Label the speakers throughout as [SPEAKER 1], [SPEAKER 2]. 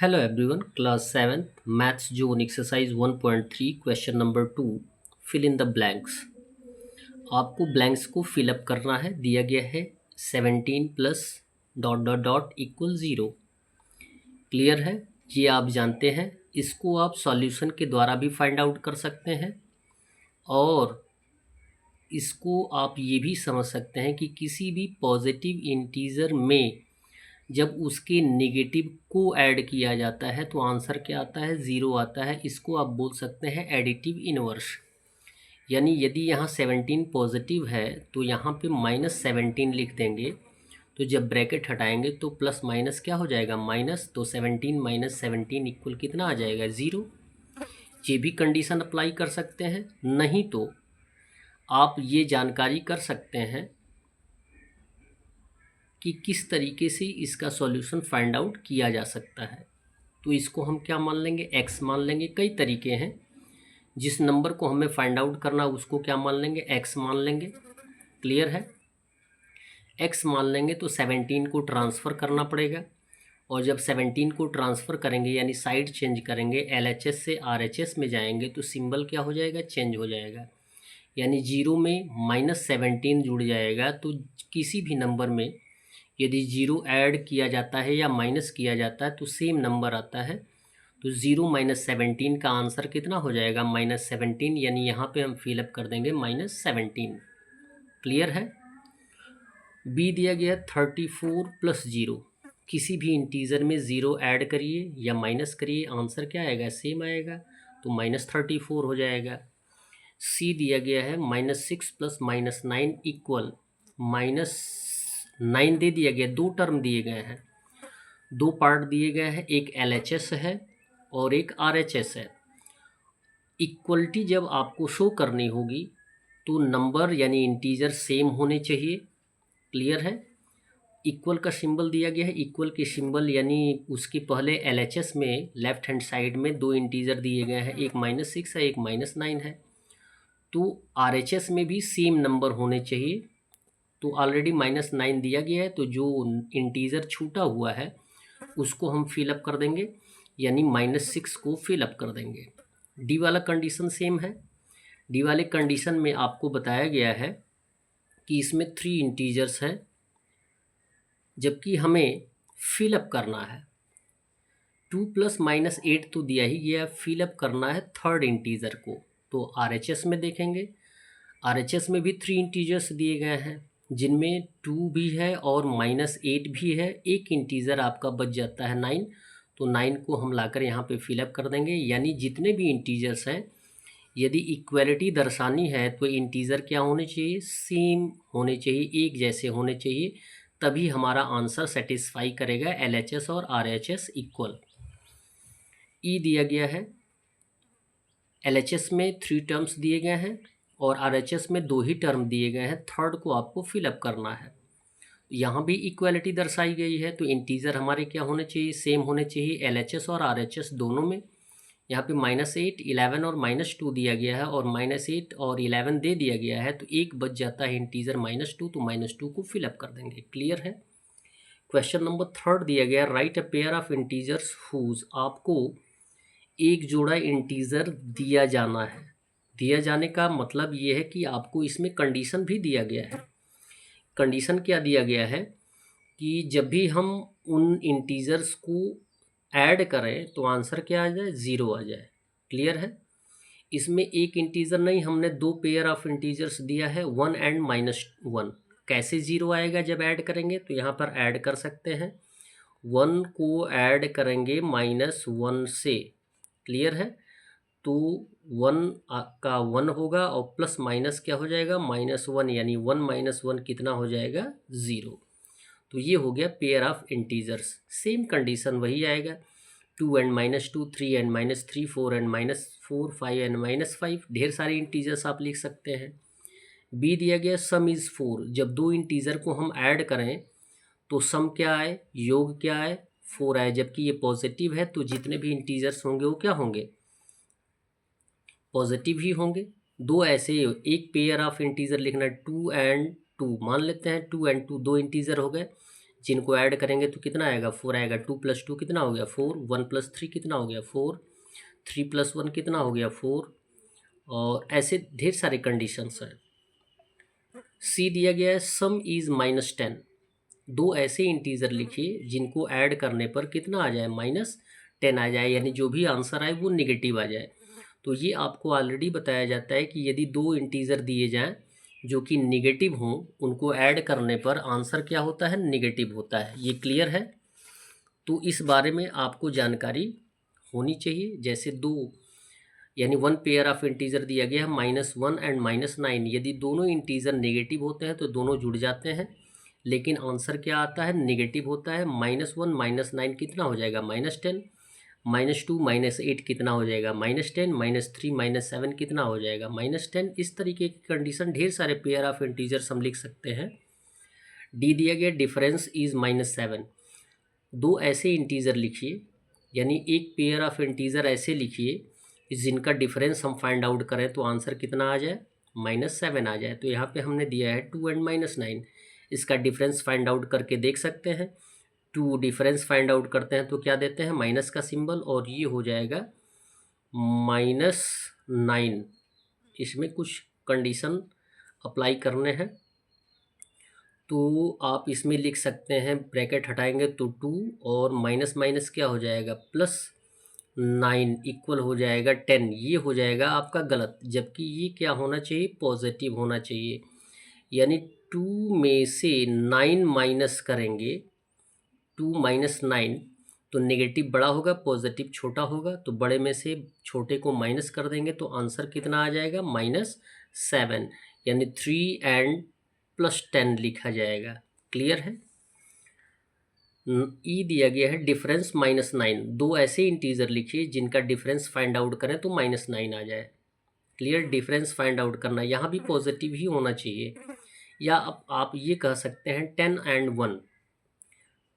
[SPEAKER 1] Hello everyone, class 7 maths zone exercise 1.3 question number 2। Fill in the blanks. आपको blanks को fill up करना है। दिया गया है 17 plus dot dot dot equal 0। Clear है? ये आप जानते हैं। इसको आप सॉल्यूशन के द्वारा भी फाइंड आउट कर सकते हैं और इसको आप ये भी समझ सकते हैं कि किसी भी पॉजिटिव इंटीजर में जब उसके नेगेटिव को ऐड किया जाता है तो आंसर क्या आता है? ज़ीरो आता है। इसको आप बोल सकते हैं एडिटिव इनवर्स। यानी यदि यहाँ 17 पॉजिटिव है तो यहाँ पे -17 लिख देंगे। तो जब ब्रैकेट हटाएंगे तो प्लस माइनस क्या हो जाएगा? माइनस। तो 17 माइनस 17 इक्वल कितना आ जाएगा? 0। ये भी कंडीशन अप्लाई कर सकते हैं। नहीं तो आप ये जानकारी कर सकते हैं कि किस तरीके से इसका सॉल्यूशन फाइंड आउट किया जा सकता है। तो इसको हम क्या मान लेंगे? एक्स मान लेंगे। कई तरीके हैं। जिस नंबर को हमें फाइंड आउट करना उसको क्या मान लेंगे? एक्स मान लेंगे। क्लियर है? एक्स मान लेंगे तो 17 को ट्रांसफ़र करना पड़ेगा और जब 17 को ट्रांसफ़र करेंगे यानी साइड चेंज करेंगे, एलएचएस से आरएचएस में जाएंगे तो सिंबल क्या हो जाएगा? चेंज हो जाएगा। यानी जीरो में -17 जुड़ जाएगा। तो किसी भी नंबर में यदि जीरो ऐड किया जाता है या माइनस किया जाता है तो सेम नंबर आता है। तो 0 माइनस 17 का आंसर कितना हो जाएगा? -17। यानी यहाँ पे हम फिलअप कर देंगे -17। क्लियर है? बी दिया गया 34 प्लस 0। किसी भी इंटीजर में ज़ीरो ऐड करिए या माइनस करिए, आंसर क्या आएगा? सेम आएगा। तो -34 हो जाएगा। सी दिया गया है -6 प्लस -9 इक्वल -9 दे दिया गया। दो टर्म दिए गए हैं, दो पार्ट दिए गए हैं, एक एलएचएस है और एक आरएचएस है। इक्वलिटी जब आपको शो करनी होगी तो नंबर यानी इंटीजर सेम होने चाहिए। क्लियर है? इक्वल का सिंबल दिया गया है। इक्वल के सिंबल यानी उसके पहले एलएचएस में लेफ्ट हैंड साइड में दो इंटीजर दिए गए हैं, एक -6 है, एक -9 है। तो आरएचएस में भी सेम नंबर होने चाहिए। तो ऑलरेडी -9 दिया गया है तो जो इंटीजर छूटा हुआ है उसको हम फिलअप कर देंगे, यानी -6 को फिलअप कर देंगे। डी वाला कंडीशन सेम है। डी वाले कंडीशन में आपको बताया गया है कि इसमें 3 इंटीजर्स हैं जबकि हमें फिलअप करना है। 2 प्लस -8 तो दिया ही गया, फिलअप करना है थर्ड इंटीजर को। तो आरएचएस में देखेंगे, आरएचएस में भी 3 इंटीजर्स दिए गए हैं जिनमें 2 भी है और -8 भी है। एक इंटीजर आपका बच जाता है 9। तो 9 को हम लाकर यहाँ पे फिलअप कर देंगे। यानी जितने भी इंटीजर्स हैं, यदि इक्वलिटी दर्शानी है तो इंटीजर क्या होने चाहिए? सेम होने चाहिए, एक जैसे होने चाहिए। तभी हमारा आंसर सेटिस्फाई करेगा एलएचएस और आरएचएस इक्वल। ई दिया गया है, एलएचएस में 3 टर्म्स दिए गए हैं और आरएचएस में 2 ही टर्म दिए गए हैं। थर्ड को आपको फिलअप करना है। यहाँ भी इक्वलिटी दर्शाई गई है तो इंटीजर हमारे क्या होने चाहिए? सेम होने चाहिए एलएचएस और आरएचएस दोनों में। यहाँ पे -8, 11 और -2 दिया गया है और -8 और 11 दे दिया गया है तो एक बच जाता है इंटीजर -2। तो -2 को फिलअप कर देंगे। क्लियर है? क्वेश्चन नंबर 3 दिया गया, write a pair of integers whose. आपको एक जोड़ा इंटीजर दिया जाना है। दिया जाने का मतलब ये है कि आपको इसमें कंडीशन भी दिया गया है। कंडीशन क्या दिया गया है कि जब भी हम उन इंटीजर्स को ऐड करें तो आंसर क्या आ जाए? 0 आ जाए। क्लियर है? इसमें एक इंटीजर नहीं, हमने 2 पेयर ऑफ इंटीजर्स दिया है, 1 एंड -1। कैसे 0 आएगा जब ऐड करेंगे? तो यहाँ पर ऐड कर सकते हैं। 1 को ऐड करेंगे -1 से। क्लियर है? तो 1 का 1 होगा और प्लस माइनस क्या हो जाएगा? -1। यानी 1 - 1 कितना हो जाएगा? 0। तो ये हो गया pair of integers. Same condition वही आएगा, 2 एंड -2, 3 एंड -3, 4 एंड -4, 5 एंड -5। ढेर सारे इंटीजर्स आप लिख सकते हैं। बी दिया गया, सम इज़ 4। जब दो इंटीजर को हम ऐड करें तो सम क्या आए? योग क्या आए? 4 आए। जबकि ये पॉजिटिव है तो जितने भी इंटीजर्स होंगे वो क्या होंगे? पॉजिटिव ही होंगे। दो ऐसे एक पेयर ऑफ इंटीजर लिखना, 2 एंड 2 मान लेते हैं। 2 एंड 2 दो इंटीजर हो गए जिनको ऐड करेंगे तो कितना आएगा 4 आएगा। 2 + 2 कितना हो गया 4, 1 + 3 कितना हो गया 4, 3 + 1 कितना हो गया 4, और ऐसे ढेर सारे कंडीशंस हैं। सी दिया गया है सम इज़ -10। दो ऐसे इंटीजर लिखिए जिनको ऐड करने पर कितना आ जाए -10 आ जाए, यानी जो भी आंसर आए वो निगेटिव आ जाए। तो ये आपको ऑलरेडी बताया जाता है कि यदि दो इंटीजर दिए जाएं जो कि निगेटिव हों, उनको ऐड करने पर आंसर क्या होता है निगेटिव होता है। ये क्लियर है। तो इस बारे में आपको जानकारी होनी चाहिए। जैसे दो यानी वन पेयर ऑफ इंटीजर दिया गया है -1 एंड -9, यदि दोनों इंटीजर नेगेटिव होते हैं तो दोनों जुड़ जाते हैं, लेकिन आंसर क्या आता है निगेटिव होता है। -1 -9 कितना हो जाएगा -10, -2 -8 कितना हो जाएगा -10, -3 -7 कितना हो जाएगा -10। इस तरीके की कंडीशन ढेर सारे पेयर ऑफ इंटीजर्स हम लिख सकते हैं। डी दिया गया डिफरेंस इज -7। दो ऐसे इंटीजर लिखिए, यानी एक पेयर ऑफ इंटीजर ऐसे लिखिए जिनका डिफरेंस हम फाइंड आउट करें तो आंसर कितना आ जाए -7 आ जाए। तो यहाँ पे हमने दिया है 2 एंड -9, इसका डिफरेंस फाइंड आउट करके देख सकते हैं। 2 डिफरेंस फाइंड आउट करते हैं तो क्या देते हैं माइनस का सिंबल, और ये हो जाएगा -9। इसमें कुछ कंडीशन अप्लाई करने हैं, तो आप इसमें लिख सकते हैं ब्रैकेट हटाएंगे तो 2 और माइनस माइनस क्या हो जाएगा +9 इक्वल हो जाएगा 10। ये हो जाएगा आपका गलत, जबकि ये क्या होना चाहिए पॉजिटिव होना चाहिए। यानी 2 में से 9 माइनस करेंगे, 2 - 9 तो नेगेटिव बड़ा होगा पॉजिटिव छोटा होगा, तो बड़े में से छोटे को माइनस कर देंगे तो आंसर कितना आ जाएगा -7, यानी 3 एंड +10 लिखा जाएगा। क्लियर है। ई दिया गया है डिफरेंस -9। दो ऐसे इंटीजर लिखिए जिनका डिफरेंस फाइंड आउट करें तो -9 आ जाए। क्लियर। डिफरेंस फाइंड आउट करना, यहाँ भी पॉजिटिव ही होना चाहिए, या आप ये कह सकते हैं 10 एंड 1,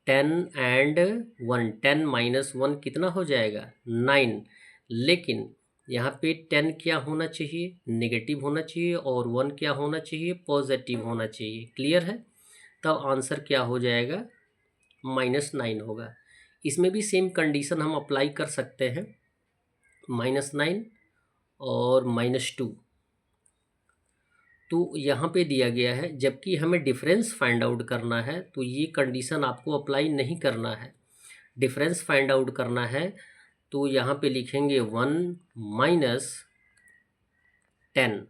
[SPEAKER 1] 10 एंड 1, 10 - 1 कितना हो जाएगा 9, लेकिन यहाँ पे 10 क्या होना चाहिए नेगेटिव होना चाहिए और 1 क्या होना चाहिए पॉजिटिव होना चाहिए। क्लियर है। तब आंसर क्या हो जाएगा -9 होगा। इसमें भी सेम कंडीशन हम अप्लाई कर सकते हैं, -9 और -2। तो यहाँ पे दिया गया है, जबकि हमें डिफरेंस फाइंड आउट करना है तो ये कंडीशन आपको अप्लाई नहीं करना है। डिफरेंस फाइंड आउट करना है तो यहाँ पे लिखेंगे 1 - 10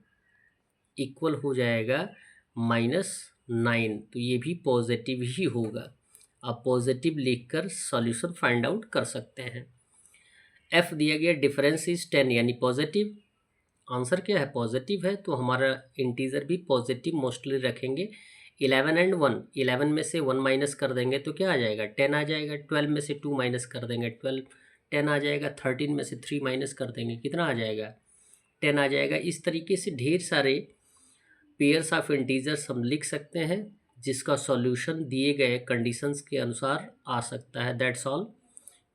[SPEAKER 1] इक्वल हो जाएगा -9। तो ये भी पॉजिटिव ही होगा। आप पॉजिटिव लिखकर सॉल्यूशन फाइंड आउट कर सकते हैं। एफ दिया गया डिफरेंस इज 10 यानी पॉजिटिव। आंसर क्या है पॉजिटिव है, तो हमारा इंटीजर भी पॉजिटिव मोस्टली रखेंगे। 11 एंड 1, 11 में से 1 माइनस कर देंगे तो क्या आ जाएगा 10 आ जाएगा। 12 में से 2 माइनस कर देंगे 10 आ जाएगा। 13 में से 3 माइनस कर देंगे कितना आ जाएगा 10 आ जाएगा। इस तरीके से ढेर सारे पेयर्स ऑफ इंटीजर्स हम लिख सकते हैं जिसका सॉल्यूशन दिए गए कंडीशंस के अनुसार आ सकता है। That's all.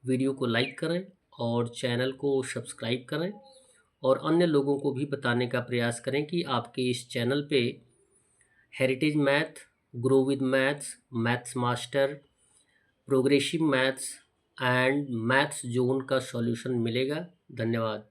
[SPEAKER 1] वीडियो को लाइक करें और चैनल को सब्सक्राइब करें, और अन्य लोगों को भी बताने का प्रयास करें कि आपके इस चैनल पे heritage math, grow with maths, maths master, progressive maths and maths zone का सॉल्यूशन मिलेगा। धन्यवाद।